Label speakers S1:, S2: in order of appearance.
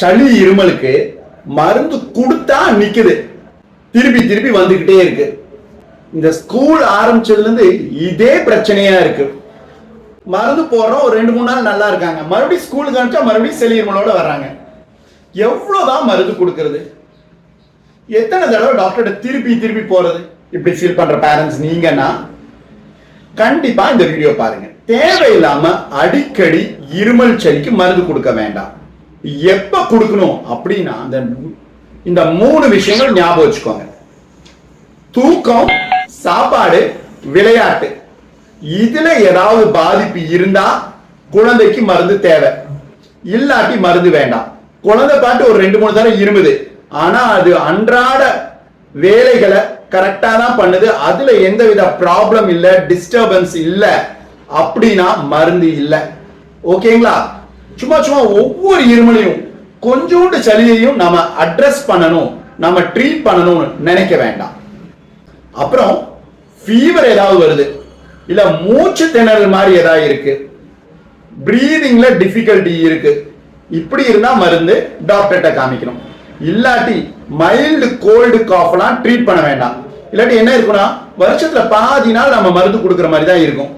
S1: சளி இருமலுக்கு மருந்து கொடுத்தா நிக்குது, திருப்பி திருப்பி வந்துகிட்டே இருக்கு. இந்த ஸ்கூல் ஆரம்பிச்சதுல இருந்து இதே பிரச்சனையா இருக்கு. மருந்து போடுறோம், ஒரு 2-3 நாள் நல்லா இருக்காங்க, மறுபடியும் ஸ்கூலுக்கு அனுப்பிச்சா மறுபடியும் சளி இருமலோட வர்றாங்க. எவ்வளவுதான் மருந்து கொடுக்கறது? எத்தனை தடவை டாக்டர்கிட்ட திருப்பி திருப்பி போறது? இப்படி ஃபீல் பண்ற பேரண்ட்ஸ் நீங்கன்னா கண்டிப்பா இந்த வீடியோ பாருங்க. தேவையில்லாம அடிக்கடி இருமல் சளிக்கு மருந்து கொடுக்க வேண்டாம். எப்ப கொடுக்கணும் அப்படின்னா இந்த 3 விஷயங்கள் ஞாபகம் வச்சுக்கோங்க. தூக்கம், சாப்பாடு, விளையாட்டு. இதுல ஏதாவது பாதிப்பு இருந்தா குழந்தைக்கு மருந்து தேவை, இல்லாட்டி மருந்து வேண்டாம். குழந்தை பாட்டு ஒரு 2-3 தடவை இருமுது, ஆனா அது அன்றாட வேலைகளை கரெக்டா தான் பண்ணுது, அதுல எந்தவித ப்ராப்ளம் இல்ல, டிஸ்டர்பன்ஸ் இல்ல அப்படின்னா மருந்து இல்ல. ஓகேங்களா? சும்மா சும்மா ஒவ்வொரு இருமலையும் கொஞ்சோண்டு சளியையும் நாம அட்ரஸ் பண்ணணும், நம்ம ட்ரீட் பண்ணணும்னு நினைக்க வேண்டாம். அப்புறம் ஃபீவர் ஏதாவது வருது, இல்ல மூச்சு திணறல் மாதிரி ஏதாவது இருக்கு, பிரீதிங்ல டிஃபிகல்ட்டி இருக்கு, இப்படி இருந்தா மருந்து டாக்டர்கிட்ட காமிக்கணும். இல்லாட்டி மைல்டு கோல்டு காஃப்லாம் ட்ரீட் பண்ண வேண்டாம். இல்லாட்டி என்ன இருக்குன்னா வருஷத்துல பாதி நாள் நம்ம மருந்து கொடுக்குற மாதிரி தான் இருக்கும்.